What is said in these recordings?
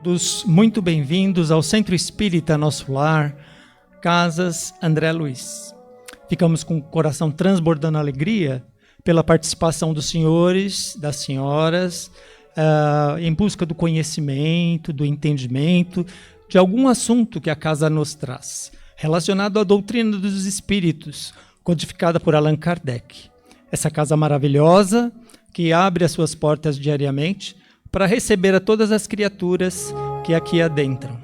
Todos muito bem-vindos ao Centro Espírita Nosso Lar, Casas André Luiz. Ficamos com o coração transbordando alegria pela participação dos senhores, das senhoras, em busca do conhecimento, do entendimento, de algum assunto que a casa nos traz, relacionado à doutrina dos espíritos, codificada por Allan Kardec. Essa casa maravilhosa, que abre as suas portas diariamente para receber a todas as criaturas que aqui adentram.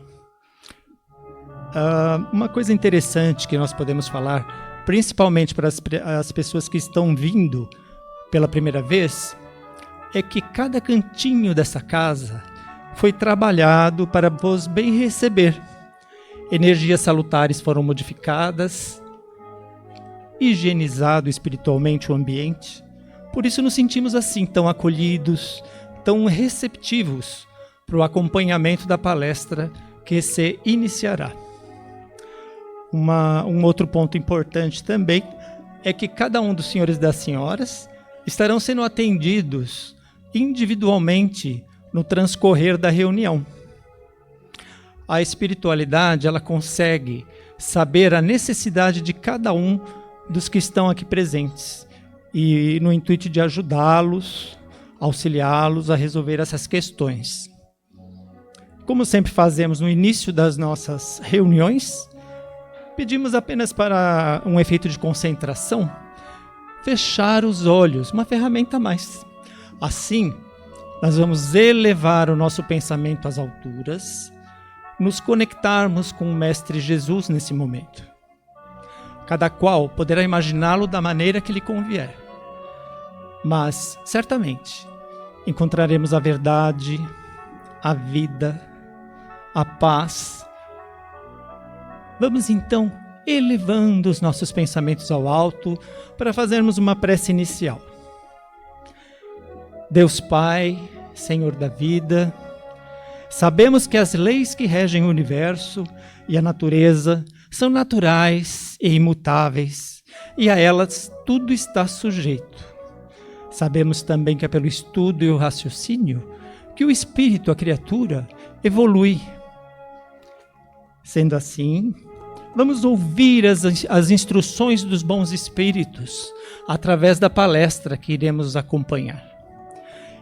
Uma coisa interessante que nós podemos falar, principalmente para as pessoas que estão vindo pela primeira vez, é que cada cantinho dessa casa foi trabalhado para vos bem receber. Energias salutares foram modificadas, higienizado espiritualmente o ambiente. Por isso nos sentimos assim, tão acolhidos, tão receptivos para o acompanhamento da palestra que se iniciará. Um outro ponto importante também é que cada um dos senhores e das senhoras estarão sendo atendidos individualmente no transcorrer da reunião. A espiritualidade, ela consegue saber a necessidade de cada um dos que estão aqui presentes e no intuito de ajudá-los, auxiliá-los a resolver essas questões. Como sempre fazemos no início das nossas reuniões, pedimos apenas para um efeito de concentração, fechar os olhos, uma ferramenta a mais. Assim, nós vamos elevar o nosso pensamento às alturas, nos conectarmos com o Mestre Jesus nesse momento. Cada qual poderá imaginá-lo da maneira que lhe convier. Mas, certamente, encontraremos a verdade, a vida, a paz. Vamos então elevando os nossos pensamentos ao alto para fazermos uma prece inicial. Deus Pai, Senhor da vida, sabemos que as leis que regem o universo e a natureza são naturais e imutáveis, e a elas tudo está sujeito. Sabemos também que é pelo estudo e o raciocínio que o espírito, a criatura, evolui. Sendo assim, vamos ouvir as instruções dos bons espíritos através da palestra que iremos acompanhar.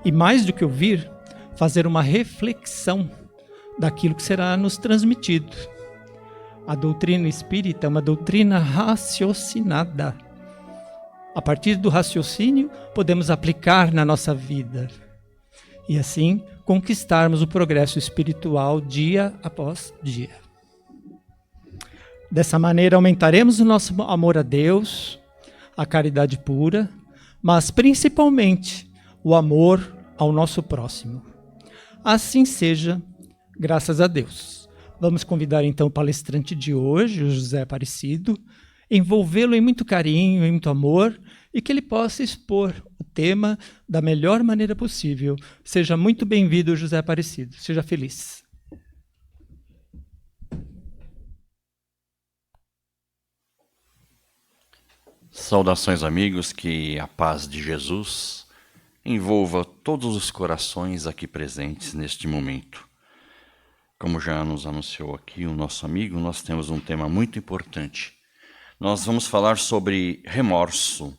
E mais do que ouvir, fazer uma reflexão daquilo que será nos transmitido. A doutrina espírita é uma doutrina raciocinada. A partir do raciocínio, podemos aplicar na nossa vida e assim conquistarmos o progresso espiritual dia após dia. Dessa maneira, aumentaremos o nosso amor a Deus, a caridade pura, mas principalmente o amor ao nosso próximo. Assim seja, graças a Deus. Vamos convidar então o palestrante de hoje, o José Aparecido, envolvê-lo em muito carinho, em muito amor, e que ele possa expor o tema da melhor maneira possível. Seja muito bem-vindo, José Aparecido. Seja feliz. Saudações, amigos, que a paz de Jesus envolva todos os corações aqui presentes neste momento. Como já nos anunciou aqui o nosso amigo, nós temos um tema muito importante. Nós vamos falar sobre remorso.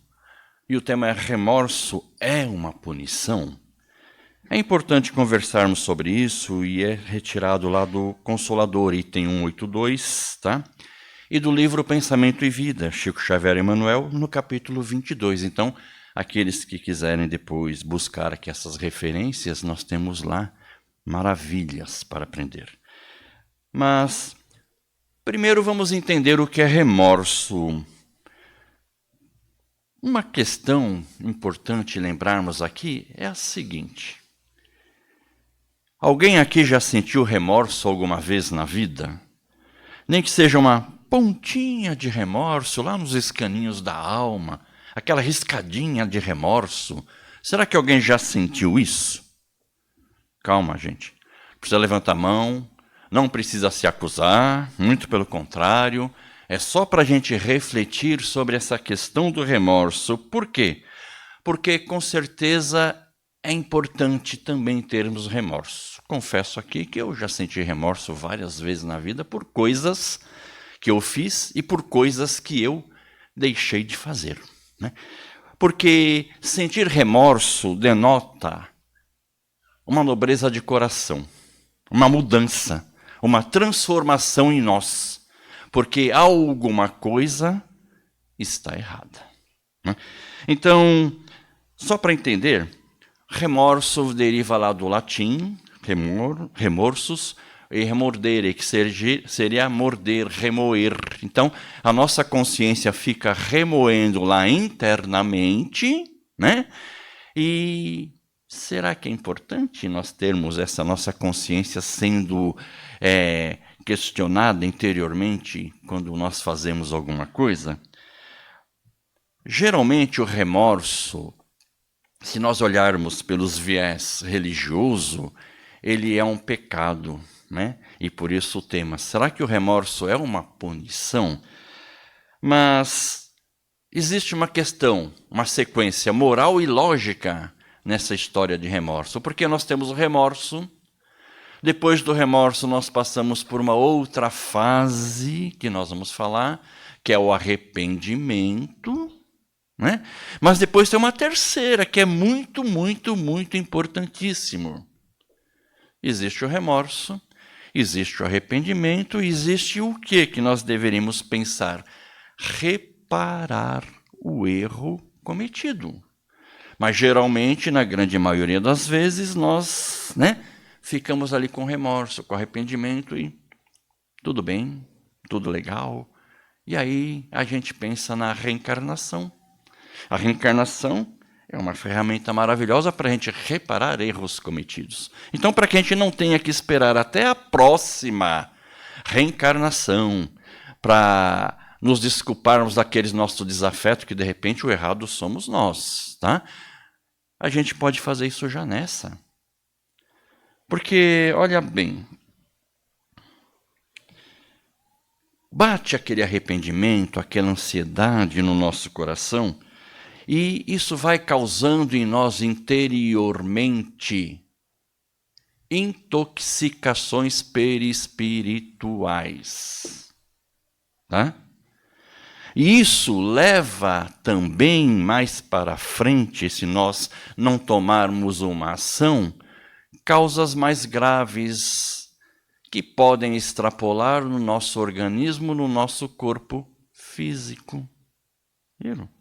E o tema é: remorso é uma punição? É importante conversarmos sobre isso e é retirado lá do Consolador, item 182, tá? E do livro Pensamento e Vida, Chico Xavier Emanuel, no capítulo 22. Então, aqueles que quiserem depois buscar aqui essas referências, nós temos lá maravilhas para aprender. Mas primeiro vamos entender o que é remorso. Uma questão importante lembrarmos aqui é a seguinte: alguém aqui já sentiu remorso alguma vez na vida? Nem que seja uma pontinha de remorso lá nos escaninhos da alma, aquela riscadinha de remorso. Será que alguém já sentiu isso? Calma, gente. Precisa levantar a mão, não precisa se acusar, muito pelo contrário. É só para a gente refletir sobre essa questão do remorso. Por quê? Porque, com certeza, é importante também termos remorso. Confesso aqui que eu já senti remorso várias vezes na vida por coisas que eu fiz e por coisas que eu deixei de fazer, né? Porque sentir remorso denota uma nobreza de coração, uma mudança, uma transformação em nós, porque alguma coisa está errada, né? Então, só para entender, remorso deriva lá do latim, remorsus, e remordere, que seria morder, remoer. Então, a nossa consciência fica remoendo lá internamente, né? E será que é importante nós termos essa nossa consciência sendo questionada interiormente quando nós fazemos alguma coisa? Geralmente o remorso, se nós olharmos pelos viés religioso, ele é um pecado, né? E por isso o tema, será que o remorso é uma punição? Mas existe uma questão, uma sequência moral e lógica nessa história de remorso, porque nós temos o remorso, depois do remorso nós passamos por uma outra fase que nós vamos falar, que é o arrependimento, né? Mas depois tem uma terceira, que é muito, muito, muito importantíssimo. Existe o remorso, existe o arrependimento, existe o que nós deveríamos pensar? Reparar o erro cometido. Mas geralmente, na grande maioria das vezes, nós, né, ficamos ali com remorso, com arrependimento e tudo bem, tudo legal. E aí a gente pensa na reencarnação. A reencarnação é uma ferramenta maravilhosa para a gente reparar erros cometidos. Então, para que a gente não tenha que esperar até a próxima reencarnação para nos desculparmos daqueles nossos desafetos, que de repente o errado somos nós, tá? A gente pode fazer isso já nessa. Porque, olha bem, bate aquele arrependimento, aquela ansiedade no nosso coração, e isso vai causando em nós interiormente intoxicações perispirituais, tá? E isso leva também mais para frente, se nós não tomarmos uma ação, causas mais graves que podem extrapolar no nosso organismo, no nosso corpo físico. Viram?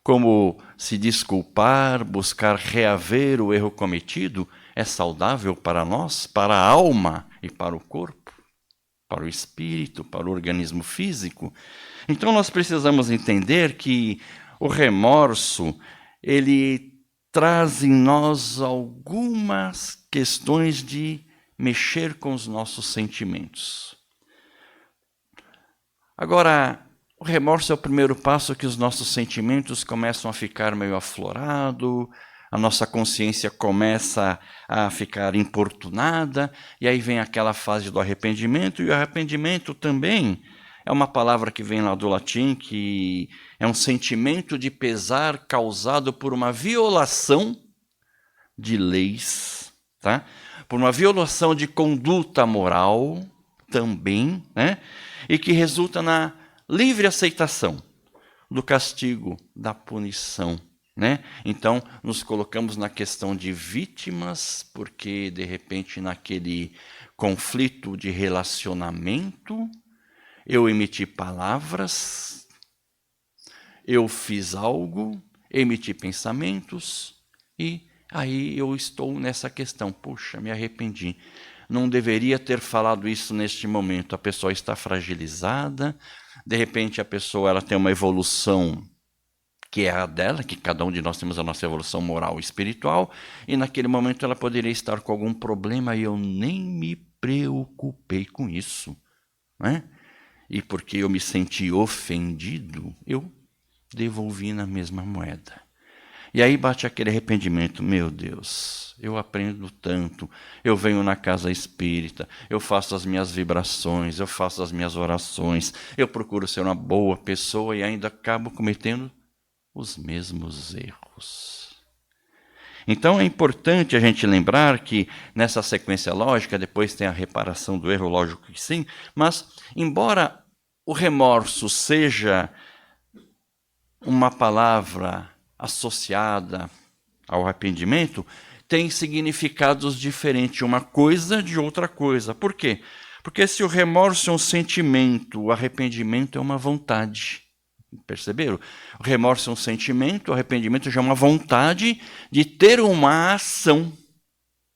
Como se desculpar, buscar reaver o erro cometido é saudável para nós, para a alma e para o corpo, para o espírito, para o organismo físico. Então nós precisamos entender que o remorso, ele traz em nós algumas questões de mexer com os nossos sentimentos. Agora, o remorso é o primeiro passo que os nossos sentimentos começam a ficar meio aflorado, a nossa consciência começa a ficar importunada, e aí vem aquela fase do arrependimento, e o arrependimento também é uma palavra que vem lá do latim, que é um sentimento de pesar causado por uma violação de leis, tá? Por uma violação de conduta moral também, né? E que resulta na livre aceitação do castigo, da punição, né? Então, nos colocamos na questão de vítimas, porque, de repente, naquele conflito de relacionamento, eu emiti palavras, eu fiz algo, emiti pensamentos, e aí eu estou nessa questão, puxa, me arrependi. Não deveria ter falado isso neste momento. A pessoa está fragilizada, de repente a pessoa ela tem uma evolução que é a dela, que cada um de nós temos a nossa evolução moral e espiritual, e naquele momento ela poderia estar com algum problema e eu nem me preocupei com isso, né? E porque eu me senti ofendido, eu devolvi na mesma moeda. E aí bate aquele arrependimento, meu Deus, eu aprendo tanto, eu venho na casa espírita, eu faço as minhas vibrações, eu faço as minhas orações, eu procuro ser uma boa pessoa e ainda acabo cometendo os mesmos erros. Então é importante a gente lembrar que nessa sequência lógica, depois tem a reparação do erro, lógico que sim, mas embora o remorso seja uma palavra associada ao arrependimento, tem significados diferentes, uma coisa de outra coisa. Por quê? Porque se o remorso é um sentimento, o arrependimento é uma vontade. Perceberam? O remorso é um sentimento, o arrependimento já é uma vontade de ter uma ação.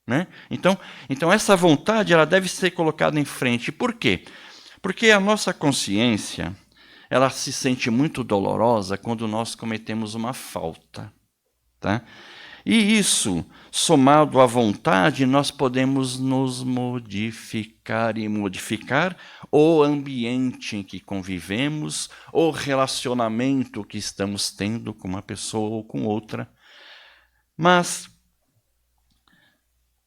Né? Então essa vontade ela deve ser colocada em frente. Por quê? Porque a nossa consciência ela se sente muito dolorosa quando nós cometemos uma falta. Tá? E isso, somado à vontade, nós podemos nos modificar e modificar o ambiente em que convivemos, o relacionamento que estamos tendo com uma pessoa ou com outra. Mas,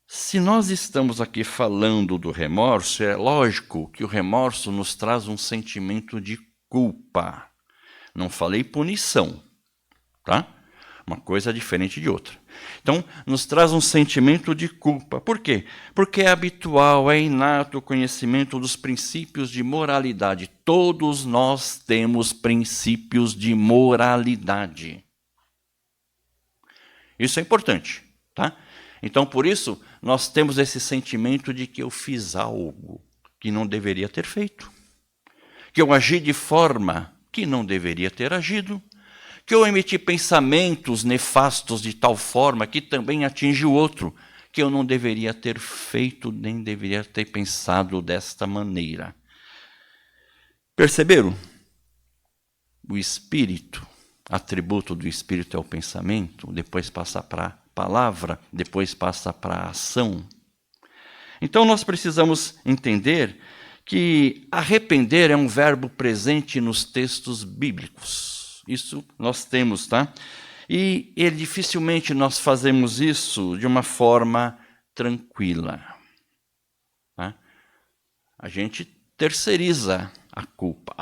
se nós estamos aqui falando do remorso, é lógico que o remorso nos traz um sentimento de culpa. Não falei punição, tá? Uma coisa diferente de outra. Então, nos traz um sentimento de culpa. Por quê? Porque é habitual, é inato o conhecimento dos princípios de moralidade. Todos nós temos princípios de moralidade. Isso é importante, tá? Então, por isso, nós temos esse sentimento de que eu fiz algo que não deveria ter feito. Que eu agi de forma que não deveria ter agido. Que eu emiti pensamentos nefastos de tal forma que também atinge o outro, que eu não deveria ter feito, nem deveria ter pensado desta maneira. Perceberam? O espírito, atributo do espírito é o pensamento, depois passa para a palavra, depois passa para a ação. Então nós precisamos entender que arrepender é um verbo presente nos textos bíblicos. Isso nós temos, tá? E dificilmente nós fazemos isso de uma forma tranquila. Tá? A gente terceiriza a culpa.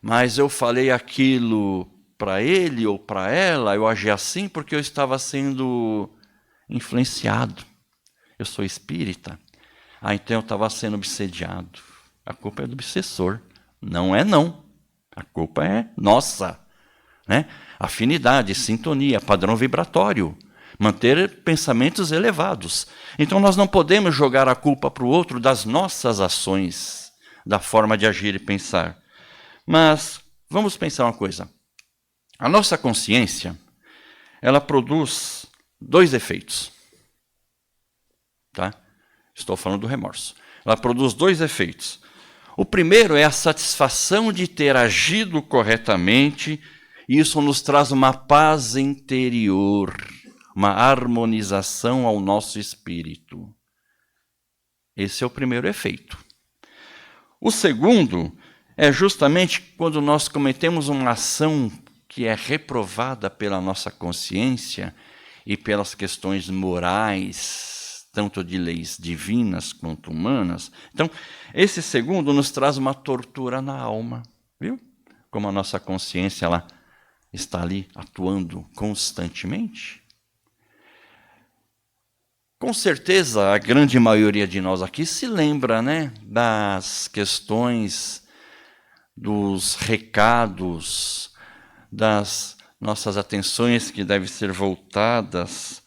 Mas eu falei aquilo para ele ou para ela, eu agi assim porque eu estava sendo influenciado. Eu sou espírita. Então eu estava sendo obsediado. A culpa é do obsessor. Não é não. A culpa é nossa, né? Afinidade, sintonia, padrão vibratório, manter pensamentos elevados. Então nós não podemos jogar a culpa para o outro das nossas ações, da forma de agir e pensar. Mas vamos pensar uma coisa. A nossa consciência, ela produz dois efeitos. Tá? Estou falando do remorso. Ela produz dois efeitos. O primeiro é a satisfação de ter agido corretamente, e isso nos traz uma paz interior, uma harmonização ao nosso espírito. Esse é o primeiro efeito. O segundo é justamente quando nós cometemos uma ação que é reprovada pela nossa consciência e pelas questões morais, tanto de leis divinas quanto humanas. Então, esse segundo nos traz uma tortura na alma, viu? Como a nossa consciência ela está ali atuando constantemente. Com certeza, a grande maioria de nós aqui se lembra, né, das questões, dos recados, das nossas atenções que devem ser voltadas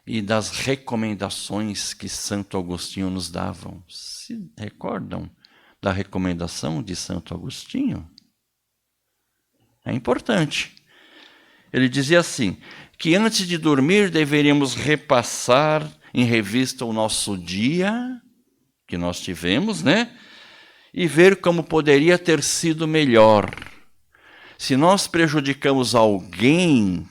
e das recomendações que Santo Agostinho nos davam. Se recordam da recomendação de Santo Agostinho? É importante. Ele dizia assim, que antes de dormir deveríamos repassar em revista o nosso dia que nós tivemos, né? E ver como poderia ter sido melhor. Se nós prejudicamos alguém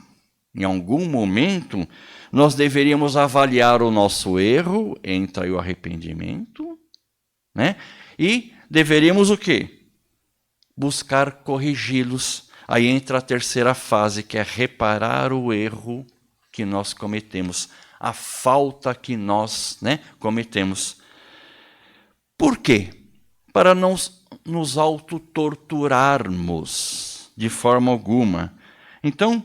em algum momento, nós deveríamos avaliar o nosso erro, entra aí o arrependimento, né? E deveríamos o quê? Buscar corrigi-los. Aí entra a terceira fase, que é reparar o erro que nós cometemos, a falta que nós, né, cometemos. Por quê? Para não nos autotorturarmos de forma alguma. Então,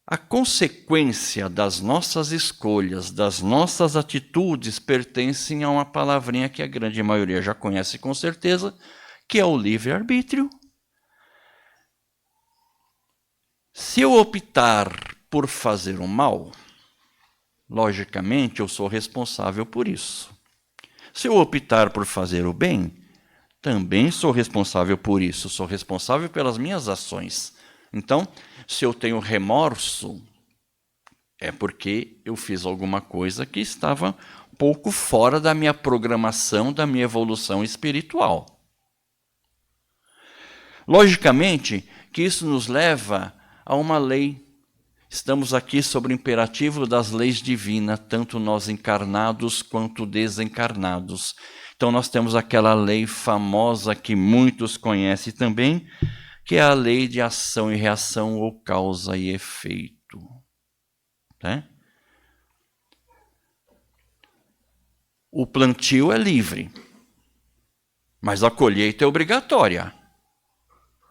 a consequência das nossas escolhas, das nossas atitudes, pertencem a uma palavrinha que a grande maioria já conhece com certeza, que é o livre-arbítrio. Se eu optar por fazer o mal, logicamente eu sou responsável por isso. Se eu optar por fazer o bem, também sou responsável por isso, sou responsável pelas minhas ações. Então, se eu tenho remorso, é porque eu fiz alguma coisa que estava um pouco fora da minha programação, da minha evolução espiritual. Logicamente que isso nos leva a uma lei. Estamos aqui sobre o imperativo das leis divinas, tanto nós encarnados quanto desencarnados. Então nós temos aquela lei famosa que muitos conhecem também, que é a lei de ação e reação ou causa e efeito. Né? O plantio é livre, mas a colheita é obrigatória.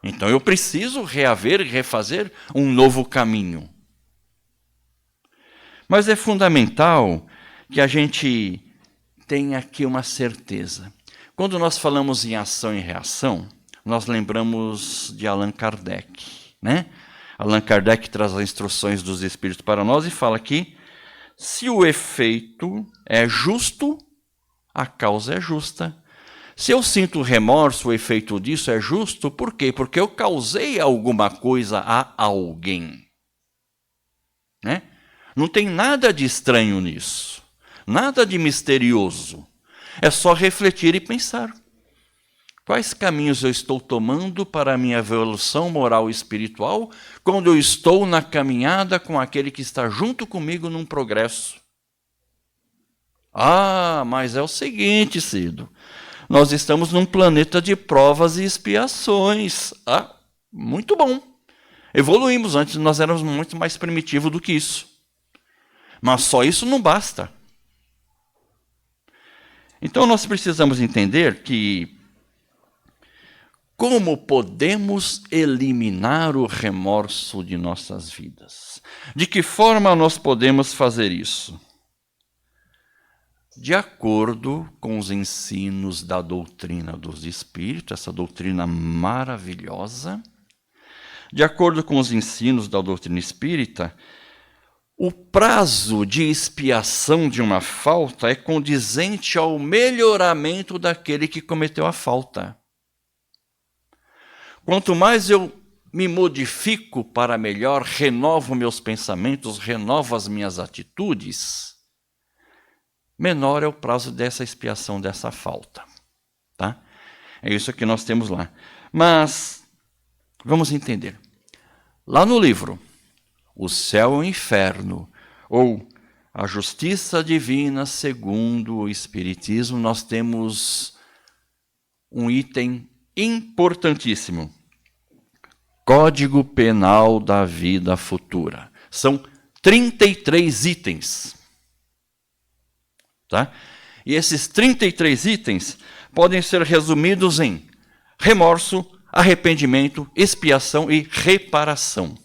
Então eu preciso reaver e refazer um novo caminho. Mas é fundamental que a gente tenha aqui uma certeza. Quando nós falamos em ação e reação, nós lembramos de Allan Kardec, né? Allan Kardec traz as instruções dos Espíritos para nós e fala que se o efeito é justo, a causa é justa. Se eu sinto remorso, o efeito disso é justo, por quê? Porque eu causei alguma coisa a alguém. Né? Não tem nada de estranho nisso, nada de misterioso. É só refletir e pensar. Quais caminhos eu estou tomando para a minha evolução moral e espiritual quando eu estou na caminhada com aquele que está junto comigo num progresso? Ah, mas é o seguinte, Cido. Nós estamos num planeta de provas e expiações. Ah, muito bom. Evoluímos, antes nós éramos muito mais primitivos do que isso. Mas só isso não basta. Então nós precisamos entender que como podemos eliminar o remorso de nossas vidas? De que forma nós podemos fazer isso? De acordo com os ensinos da doutrina dos Espíritos, essa doutrina maravilhosa, de acordo com os ensinos da doutrina espírita, o prazo de expiação de uma falta é condizente ao melhoramento daquele que cometeu a falta. Quanto mais eu me modifico para melhor, renovo meus pensamentos, renovo as minhas atitudes, menor é o prazo dessa expiação, dessa falta. Tá? É isso que nós temos lá. Mas, vamos entender. Lá no livro, O Céu e o Inferno, ou A Justiça Divina segundo o Espiritismo, nós temos um item importantíssimo. Código Penal da Vida Futura. São 33 itens. Tá? E esses 33 itens podem ser resumidos em remorso, arrependimento, expiação e reparação.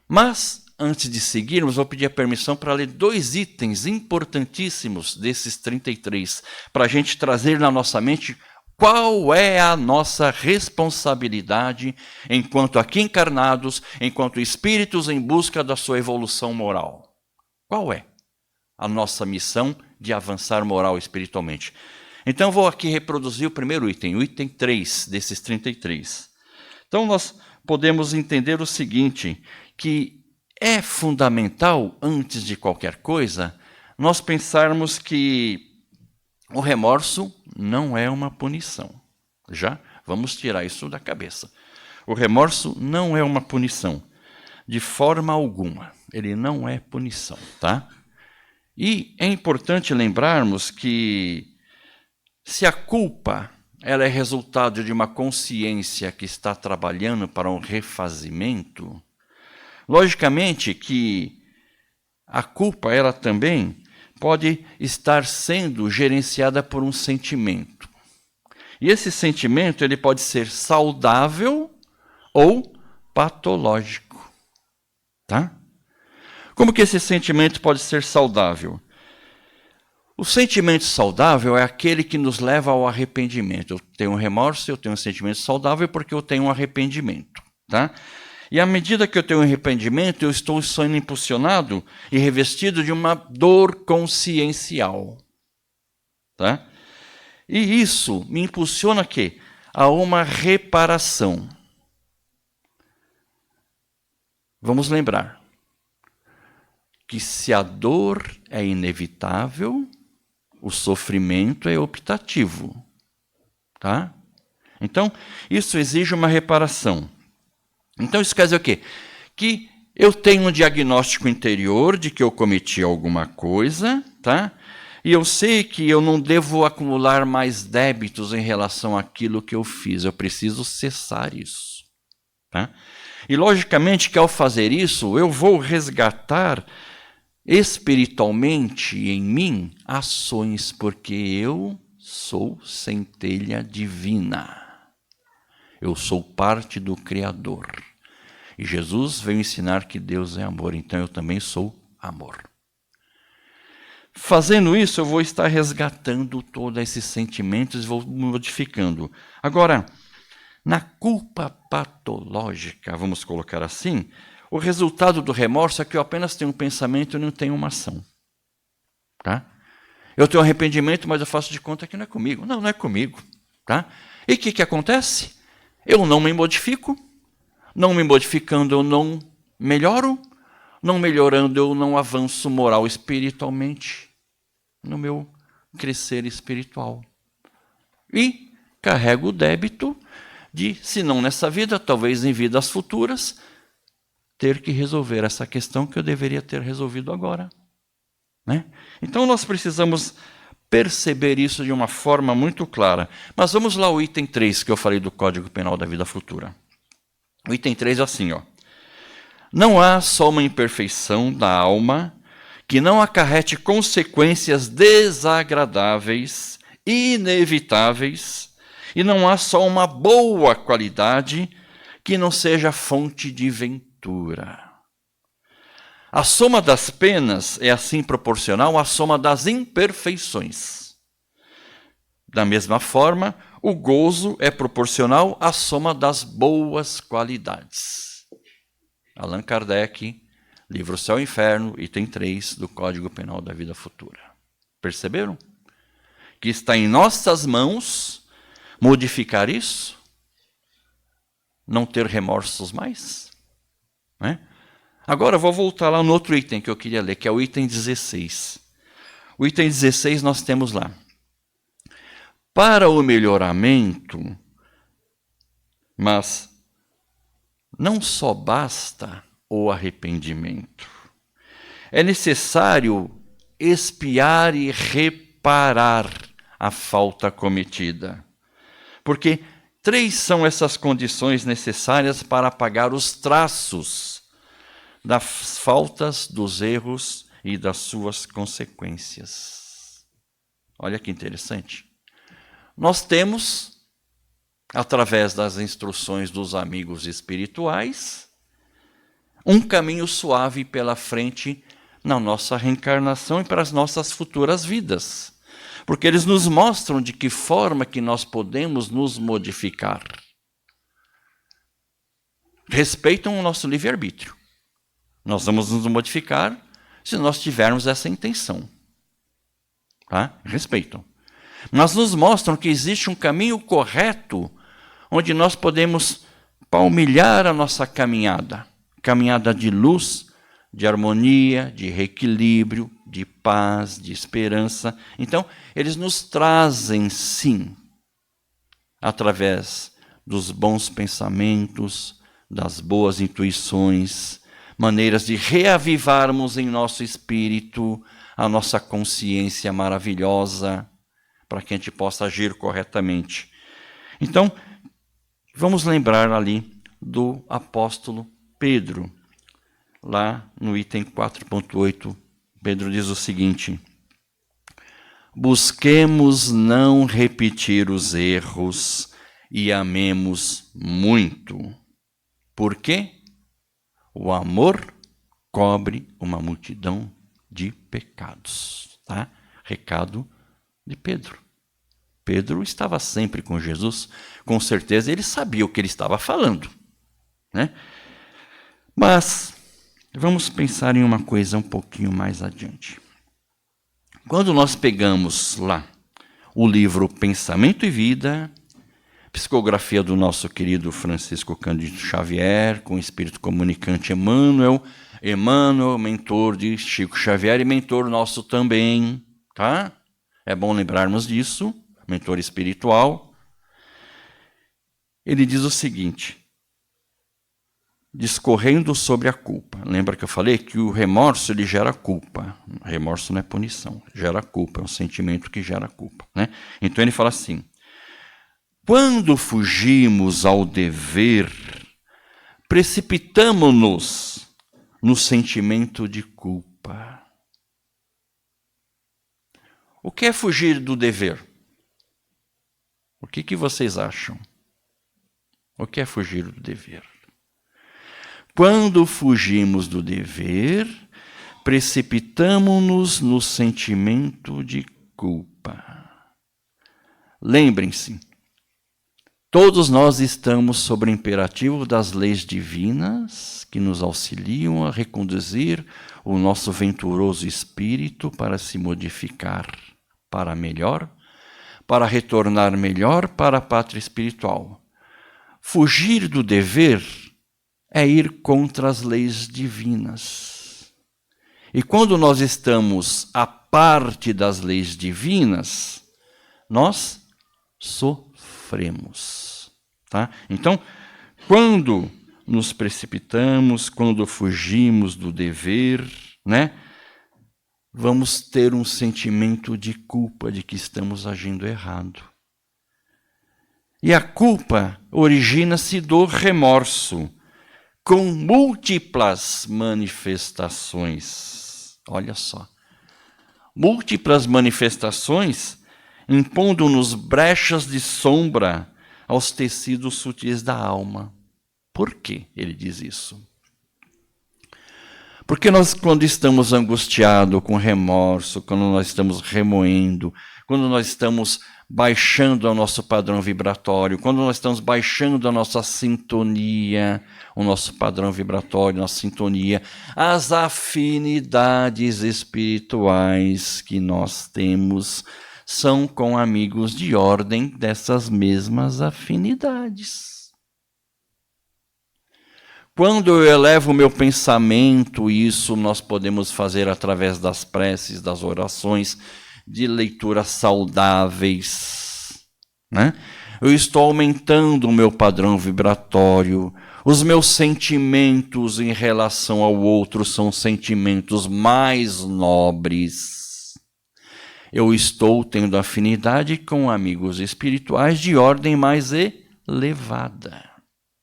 Mas, antes de seguirmos, vou pedir a permissão para ler 2 itens importantíssimos desses 33, para a gente trazer na nossa mente qual é a nossa responsabilidade enquanto aqui encarnados, enquanto espíritos em busca da sua evolução moral. Qual é a nossa missão de avançar moral e espiritualmente? Então, vou aqui reproduzir o primeiro item, o item 3 desses 33. Então, nós podemos entender o seguinte, que é fundamental, antes de qualquer coisa, nós pensarmos que o remorso não é uma punição. Já vamos tirar isso da cabeça. O remorso não é uma punição, de forma alguma. Ele não é punição, tá? E é importante lembrarmos que se a culpa ela é resultado de uma consciência que está trabalhando para um refazimento, logicamente que a culpa ela também pode estar sendo gerenciada por um sentimento. E esse sentimento ele pode ser saudável ou patológico. Tá? Como que esse sentimento pode ser saudável? O sentimento saudável é aquele que nos leva ao arrependimento. Eu tenho um remorso, eu tenho um sentimento saudável porque eu tenho um arrependimento. Tá? E à medida que eu tenho um arrependimento, eu estou sendo impulsionado e revestido de uma dor consciencial. Tá? E isso me impulsiona a quê? A uma reparação. Vamos lembrar que se a dor é inevitável, o sofrimento é optativo. Tá? Então, isso exige uma reparação. Então, isso quer dizer o quê? Que eu tenho um diagnóstico interior de que eu cometi alguma coisa, tá? E eu sei que eu não devo acumular mais débitos em relação àquilo que eu fiz. Eu preciso cessar isso. Tá? E, logicamente, que ao fazer isso, eu vou resgatar espiritualmente em mim ações, porque eu sou centelha divina. Eu sou parte do Criador. E Jesus veio ensinar que Deus é amor, então eu também sou amor. Fazendo isso, eu vou estar resgatando todos esses sentimentos e vou modificando. Agora, na culpa patológica, vamos colocar assim, o resultado do remorso é que eu apenas tenho um pensamento e não tenho uma ação. Tá? Eu tenho arrependimento, mas eu faço de conta que não é comigo. Não, não é comigo. Tá? E o que acontece? Eu não me modifico. Não me modificando, eu não melhoro. Não melhorando, eu não avanço moral espiritualmente no meu crescer espiritual. E carrego o débito de, se não nessa vida, talvez em vidas futuras, ter que resolver essa questão que eu deveria ter resolvido agora. Né? Então nós precisamos perceber isso de uma forma muito clara. Mas vamos lá ao item 3 que eu falei do Código Penal da Vida Futura. O item 3 é assim, ó. Não há só uma imperfeição da alma que não acarrete consequências desagradáveis, inevitáveis, e não há só uma boa qualidade que não seja fonte de ventura. A soma das penas é assim proporcional à soma das imperfeições. Da mesma forma, o gozo é proporcional à soma das boas qualidades. Allan Kardec, livro Céu e Inferno, item 3 do Código Penal da Vida Futura. Perceberam? Que está em nossas mãos modificar isso? Não ter remorsos mais? Né? Agora, eu vou voltar lá no outro item que eu queria ler, que é o item 16. O item 16 nós temos lá. Para o melhoramento, mas não só basta o arrependimento. É necessário expiar e reparar a falta cometida. Porque 3 são essas condições necessárias para apagar os traços das faltas, dos erros e das suas consequências. Olha que interessante. Nós temos, através das instruções dos amigos espirituais, um caminho suave pela frente na nossa reencarnação e para as nossas futuras vidas. Porque eles nos mostram de que forma que nós podemos nos modificar. Respeitam o nosso livre-arbítrio. Nós vamos nos modificar se nós tivermos essa intenção. Tá? Respeitam. Mas nos mostram que existe um caminho correto onde nós podemos palmilhar a nossa caminhada. Caminhada de luz, de harmonia, de reequilíbrio, de paz, de esperança. Então, eles nos trazem, sim, através dos bons pensamentos, das boas intuições, maneiras de reavivarmos em nosso espírito a nossa consciência maravilhosa, para que a gente possa agir corretamente. Então, vamos lembrar ali do apóstolo Pedro. Lá no item 4.8, Pedro diz o seguinte: busquemos não repetir os erros e amemos muito. Por quê? O amor cobre uma multidão de pecados. Tá? Recado de Pedro. Pedro estava sempre com Jesus, com certeza ele sabia o que ele estava falando, né? Mas vamos pensar em uma coisa um pouquinho mais adiante. Quando nós pegamos lá o livro Pensamento e Vida, psicografia do nosso querido Francisco Cândido Xavier, com o espírito comunicante Emmanuel, mentor de Chico Xavier e mentor nosso também, tá? É bom lembrarmos disso, mentor espiritual. Ele diz o seguinte, discorrendo sobre a culpa. Lembra que eu falei que o remorso ele gera culpa. Remorso não é punição, gera culpa, é um sentimento que gera culpa, né? Então ele fala assim, quando fugimos ao dever, precipitamo-nos no sentimento de culpa. O que é fugir do dever? O que vocês acham? O que é fugir do dever? Quando fugimos do dever, precipitamo-nos no sentimento de culpa. Lembrem-se, todos nós estamos sob o imperativo das leis divinas que nos auxiliam a reconduzir o nosso venturoso espírito para se modificar para melhor, para retornar melhor para a pátria espiritual. Fugir do dever é ir contra as leis divinas. E quando nós estamos à parte das leis divinas, nós sofremos. Tá? Então, quando nos precipitamos, quando fugimos do dever, né, vamos ter um sentimento de culpa de que estamos agindo errado. E a culpa origina-se do remorso, com múltiplas manifestações. Olha só. Múltiplas manifestações impondo-nos brechas de sombra aos tecidos sutis da alma. Por que ele diz isso? Porque nós, quando estamos angustiados, com remorso, quando nós estamos remoendo, quando nós estamos baixando o nosso padrão vibratório, quando nós estamos baixando a nossa sintonia, o nosso padrão vibratório, nossa sintonia, as afinidades espirituais que nós temos são com amigos de ordem dessas mesmas afinidades. Quando eu elevo o meu pensamento, isso nós podemos fazer através das preces, das orações, de leituras saudáveis, né? Eu estou aumentando o meu padrão vibratório, os meus sentimentos em relação ao outro são sentimentos mais nobres. Eu estou tendo afinidade com amigos espirituais de ordem mais elevada,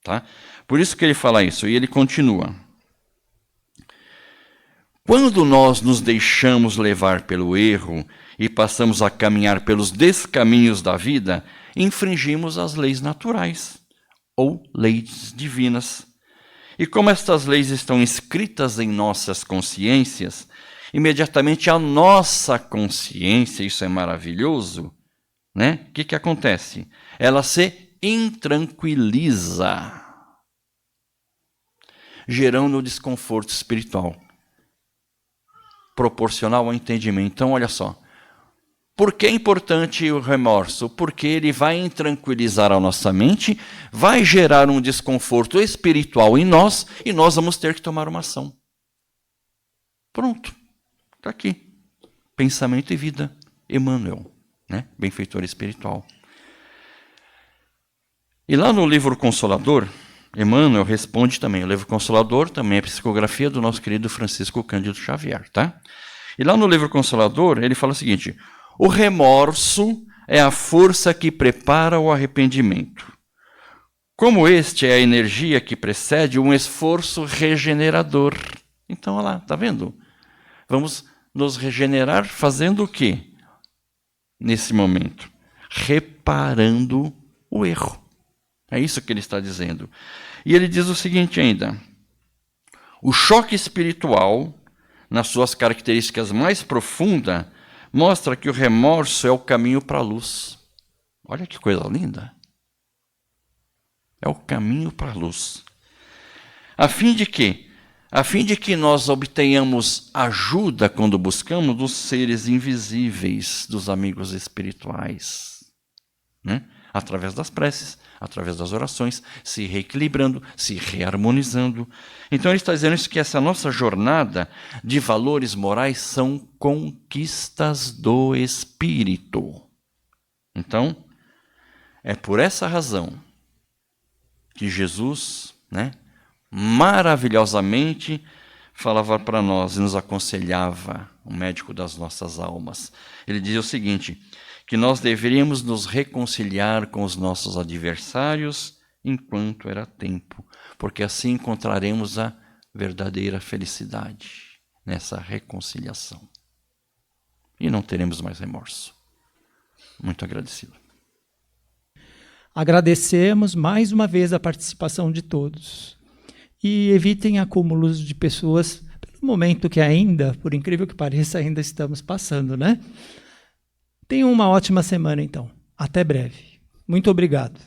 tá? Por isso que ele fala isso, e ele continua. Quando nós nos deixamos levar pelo erro e passamos a caminhar pelos descaminhos da vida, infringimos as leis naturais ou leis divinas. E como estas leis estão escritas em nossas consciências, imediatamente a nossa consciência, isso é maravilhoso, né? O que acontece? Ela se intranquiliza, gerando desconforto espiritual, proporcional ao entendimento. Então, olha só. Por que é importante o remorso? Porque ele vai intranquilizar a nossa mente, vai gerar um desconforto espiritual em nós e nós vamos ter que tomar uma ação. Pronto. Está aqui. Pensamento e Vida, Emmanuel, né? Benfeitor espiritual. E lá no livro Consolador, Emmanuel responde também. O livro Consolador também é psicografia do nosso querido Francisco Cândido Xavier, tá? E lá no livro Consolador, ele fala o seguinte: o remorso é a força que prepara o arrependimento. Como este é a energia que precede um esforço regenerador. Então, olha lá, tá vendo? Vamos nos regenerar fazendo o quê? Nesse momento, reparando o erro. É isso que ele está dizendo. E ele diz o seguinte ainda: O choque espiritual, nas suas características mais profundas, mostra que o remorso é o caminho para a luz. Olha que coisa linda. É o caminho para a luz. A fim de quê? A fim de que nós obtenhamos ajuda quando buscamos dos seres invisíveis, dos amigos espirituais, né? Através das preces, através das orações, se reequilibrando, se reharmonizando. Então ele está dizendo isso, que essa nossa jornada de valores morais são conquistas do espírito. Então, é por essa razão que Jesus, né, maravilhosamente falava para nós e nos aconselhava, o médico das nossas almas. Ele dizia o seguinte, que nós deveríamos nos reconciliar com os nossos adversários enquanto era tempo, porque assim encontraremos a verdadeira felicidade nessa reconciliação. E não teremos mais remorso. Muito agradecido. Agradecemos mais uma vez a participação de todos. E evitem acúmulos de pessoas pelo momento que ainda, por incrível que pareça, ainda estamos passando, né? Tenham uma ótima semana, então. Até breve. Muito obrigado.